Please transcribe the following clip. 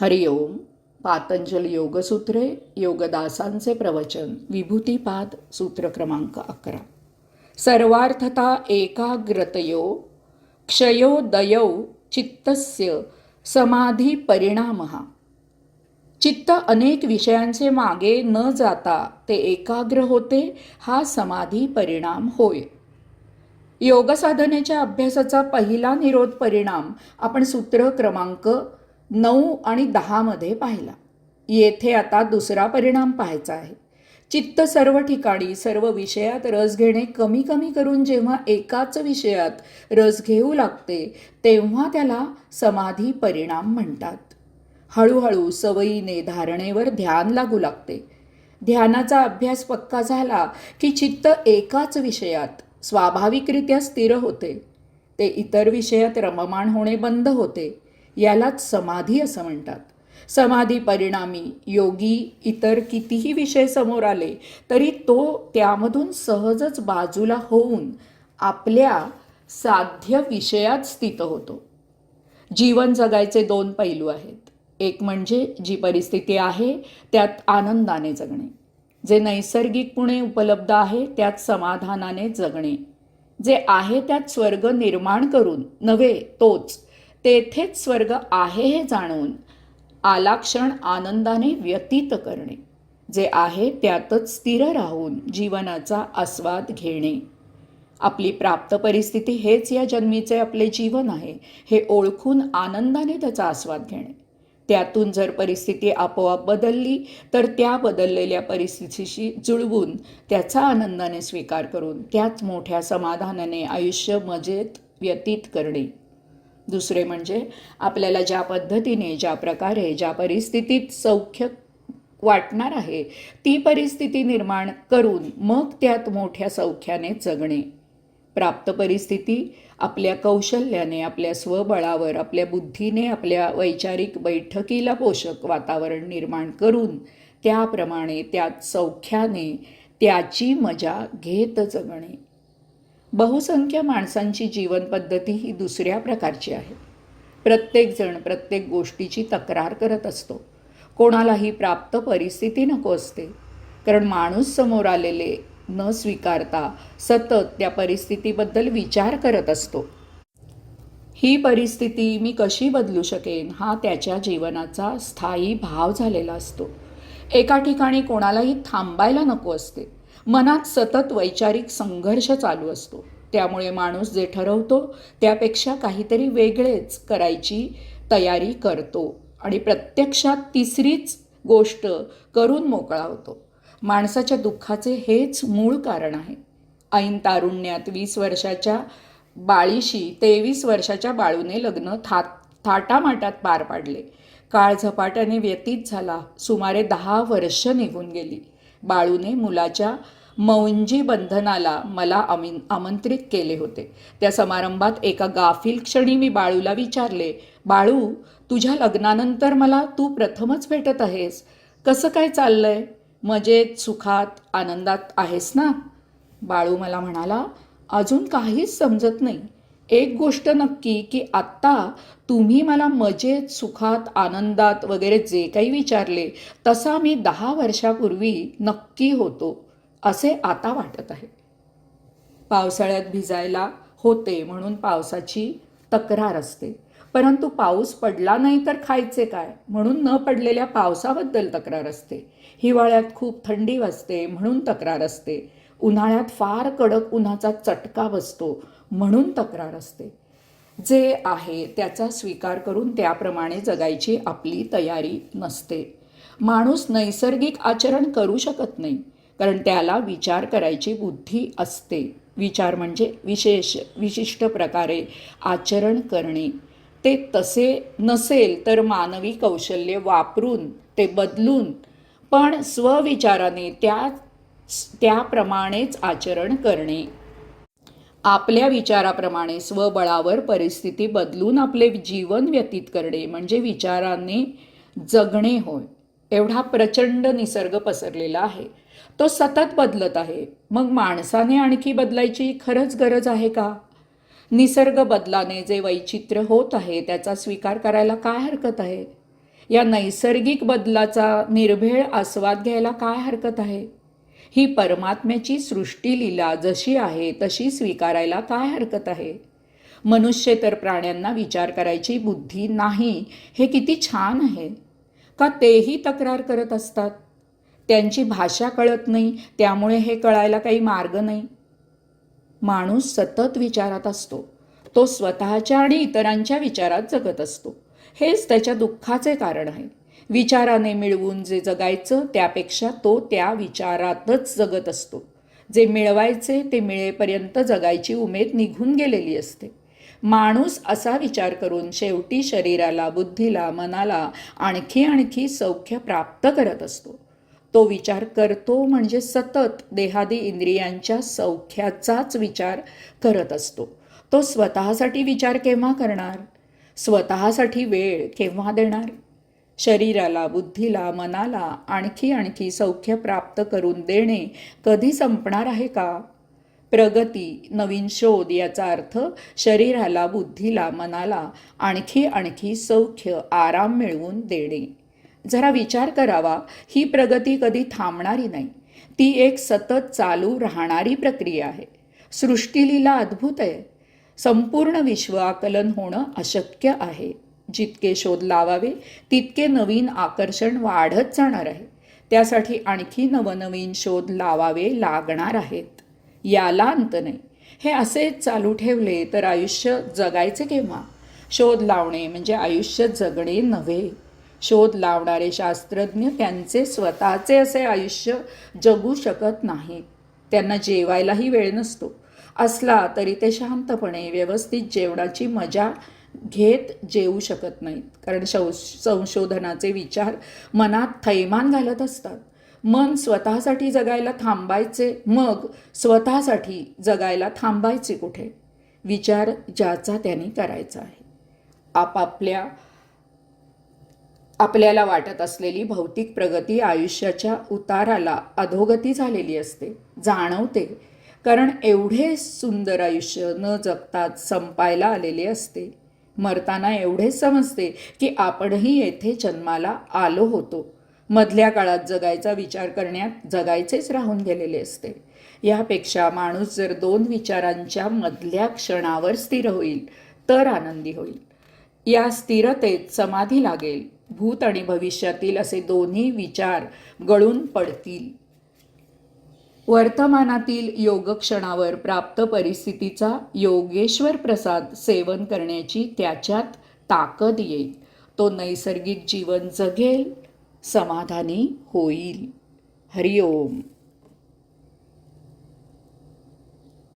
हरिओम. पातंजल योगसूत्रे, योगदासांचे प्रवचन, विभूतिपाद, सूत्र क्रमांक 11. सर्वार्थता एकाग्रतयो क्षयोदयौ चित्तस्य समाधी परिणामः. चित्त अनेक विषयांचे मागे न जाता ते एकाग्र होते, हा समाधी परिणाम होय. योगसाधनेच्या अभ्यासाचा पहिला निरोध परिणाम आपण सूत्र क्रमांक 9 आणि 10 मध्ये पाहिला. येथे आता दुसरा परिणाम पाहायचा आहे. चित्त सर्व ठिकाणी सर्व विषयात रस घेणे कमी कमी करून जेव्हा एकाच विषयात रस घेऊ लागते तेव्हा त्याला समाधी परिणाम म्हणतात. हळूहळू सवयीने धारणेवर ध्यान लागू लागते. ध्यानाचा अभ्यास पक्का झाला की चित्त एकाच विषयात स्वाभाविकरित्या स्थिर होते. ते इतर विषयात रममाण होणे बंद होते. यालाच समाधी असं म्हणतात. समाधी परिणामी योगी इतर कितीही विषय समोर आले तरी तो त्यामधून सहजच बाजूला होऊन आपल्या साध्य विषयात स्थित होतो. जीवन जगायचे 2 पैलू आहेत. एक म्हणजे जी परिस्थिती आहे त्यात आनंदाने जगणे, जे नैसर्गिकपणे उपलब्ध आहे त्यात समाधानाने जगणे, जे आहे त्यात स्वर्ग निर्माण करून नव्हे तोच तेथेच स्वर्ग आहे हे जाणून आला क्षण आनंदाने व्यतीत करणे, जे आहे त्यातच स्थिर राहून जीवनाचा आस्वाद घेणे. आपली प्राप्त परिस्थिती हेच या जन्मीचे आपले जीवन आहे हे ओळखून आनंदाने त्याचा आस्वाद घेणे. त्यातून जर परिस्थिती आपोआप बदलली तर त्या बदललेल्या परिस्थितीशी जुळवून त्याचा आनंदाने स्वीकार करून त्याच मोठ्या समाधानाने आयुष्य मजेत व्यतीत करणे. दुसरे म्हणजे आपल्याला ज्या पद्धतीने, ज्या प्रकारे, ज्या परिस्थितीत सौख्य वाटणार आहे ती परिस्थिती निर्माण करून मग त्यात मोठ्या सौख्याने जगणे. प्राप्त परिस्थिती आपल्या कौशल्याने, आपल्या स्वबळावर, आपल्या बुद्धीने, आपल्या वैचारिक बैठकीला पोषक वातावरण निर्माण करून त्याप्रमाणे त्यात सौख्याने त्याची मजा घेत जगणे. बहुसंख्य माणसांची जीवनपद्धती ही दुसऱ्या प्रकारची आहे. प्रत्येकजण प्रत्येक गोष्टीची तक्रार करत असतो. कोणालाही प्राप्त परिस्थिती नको असते, कारण माणूस समोर आलेले न स्वीकारता सतत त्या परिस्थितीबद्दल विचार करत असतो. ही परिस्थिती मी कशी बदलू शकेन हा त्याच्या जीवनाचा स्थायी भाव झालेला असतो. एका ठिकाणी कोणालाही थांबायला नको असते. मनात सतत वैचारिक संघर्ष चालू असतो. त्यामुळे माणूस जे ठरवतो त्यापेक्षा काहीतरी वेगळेच करायची तयारी करतो आणि प्रत्यक्षात तिसरीच गोष्ट करून मोकळा होतो. माणसाच्या दुःखाचे हेच मूळ कारण आहे. ऐन तारुण्यात 20 वर्षाच्या बाळीशी 23 वर्षाच्या बाळूने लग्न थाटामाटात पार पाडले. काळ झपाट्याने व्यतीत झाला. सुमारे 10 वर्ष निघून गेली. बाळूने मुलाच्या मौंजी बंधनाला मला आमंत्रित केले होते. त्या समारंभात एका गाफील क्षणी मी बाळूला विचारले, बाळू, तुझ्या लग्नानंतर मला तू प्रथमच भेटत आहेस. कसं काय चाललंय? मजेत, सुखात, आनंदात आहेस ना? बाळू मला म्हणाला, अजून काहीच समजत नाही. एक गोष्ट नक्की की आत्ता तुम्ही मला मजेत, सुखात, आनंदात वगैरे जे काही विचारले तसा मी 10 वर्षापूर्वी नक्की होतो असे आता वाटत आहे. पावसाळ्यात भिजायला होते म्हणून पावसाची तक्रार असते, परंतु पाऊस पडला नाही तर खायचे काय म्हणून न पडलेल्या पावसाबद्दल तक्रार असते. हिवाळ्यात खूप थंडी वाजते म्हणून तक्रार असते. उन्हाळ्यात फार कडक उन्हाचा चटका बसतो म्हणून तक्रार असते. जे आहे त्याचा स्वीकार करून त्याप्रमाणे जगायची आपली तयारी नसते. माणूस नैसर्गिक आचरण करू शकत नाही, कारण त्याला विचार करायची बुद्धी असते. विचार म्हणजे विशिष्ट प्रकारे आचरण करणे. ते तसे नसेल तर मानवी कौशल्य वापरून ते बदलून पण स्वविचाराने त्याप्रमाणेच आचरण करणे. आपल्या विचाराप्रमाणे स्वबळावर परिस्थिती बदलून आपले जीवन व्यतीत करणे म्हणजे विचाराने जगणे होय. एवढा प्रचंड निसर्ग पसरलेला आहे. तो सतत बदलत आहे. मग माणसाने आणखी बदलायची खरंच गरज आहे का? निसर्ग बदलाने जे वैचित्र्य होत आहे त्याचा स्वीकार करायला काय हरकत आहे? या नैसर्गिक बदलाचा निर्भेळ आस्वाद घ्यायला काय हरकत आहे? ही परमात्म्याची सृष्टीलीला जशी आहे तशी स्वीकारायला काय हरकत आहे? मनुष्येतर प्राण्यांना विचार करायची बुद्धी नाही, हे किती छान आहे. का तेही तक्रार करत असतात? त्यांची भाषा कळत नाही, त्यामुळे हे कळायला काही मार्ग नाही. माणूस सतत विचारात असतो. तो स्वतःच्या आणि इतरांच्या विचारात जगत असतो. हेच त्याच्या दुःखाचे कारण आहे. विचाराने मिळवून जे जगायचं त्यापेक्षा तो त्या विचारातच जगत असतो. जे मिळवायचे ते मिळेपर्यंत जगायची उमेद निघून गेलेली असते. माणूस असा विचार करून शेवटी शरीराला, बुद्धीला, मनाला आणखी आणखी सौख्य प्राप्त करत असतो. तो विचार करतो म्हणजे सतत देहादी इंद्रियांच्या सौख्याचाच विचार करत असतो. तो स्वतःसाठी विचार केव्हा करणार? स्वतःसाठी वेळ केव्हा देणार? शरीराला, बुद्धीला, मनाला आणखी आणखी सौख्य प्राप्त करून देणे कधी संपणार आहे का? प्रगती, नवीन शोध याचा अर्थ शरीराला, बुद्धीला, मनाला आणखी आणखी सौख्य, आराम मिळवून देणे. जरा विचार करावा, ही प्रगती कधी थांबणारी नाही. ती एक सतत चालू राहणारी प्रक्रिया आहे. सृष्टीलीला अद्भुत आहे. संपूर्ण विश्व आकलन होणं अशक्य आहे. जितके शोध लावावे तितके नवीन आकर्षण वाढत जाणार आहे. त्यासाठी आणखी नवनवीन शोध लावावे लागणार आहेत. याला अंत नाही. हे असेच चालू ठेवले तर आयुष्य जगायचे केव्हा? शोध लावणे म्हणजे आयुष्य जगणे नव्हे. शोध लावणारे शास्त्रज्ञ त्यांचे स्वतःचे असे आयुष्य जगू शकत नाहीत. त्यांना जेवायलाही वेळ नसतो. असला तरी ते शांतपणे व्यवस्थित जेवणाची मजा घेत जेवू शकत नाहीत. कारण संशोधनाचे विचार मनात थैमान घालत असतात. मन स्वतःसाठी जगायला थांबायचे, मग स्वतःसाठी जगायला थांबायचे कुठे? विचार ज्याचा त्याने करायचा आहे. आपल्याला वाटत असलेली भौतिक प्रगती आयुष्याच्या उताराला अधोगती झालेली असते, जाणवते. कारण एवढे सुंदर आयुष्य न जगताच संपायला आलेले असते. मरताना एवढेच समजते की आपणही येथे जन्माला आलो होतो. मधल्या काळात जगायचा विचार करण्यात जगायचेच राहून गेलेले असते. यापेक्षा माणूस जर दोन विचारांच्या मधल्या क्षणावर स्थिर होईल तर आनंदी होईल. या स्थिरतेत समाधी लागेल. भूत आणि भविष्यातील असे दोन्ही विचार गळून पडतील. वर्तमानातील योगक्षणावर प्राप्त परिस्थितीचा योगेश्वर प्रसाद सेवन करण्याची त्याच्यात ताकद येईल. तो नैसर्गिक जीवन जगेल, समाधानी होईल. हरिओम.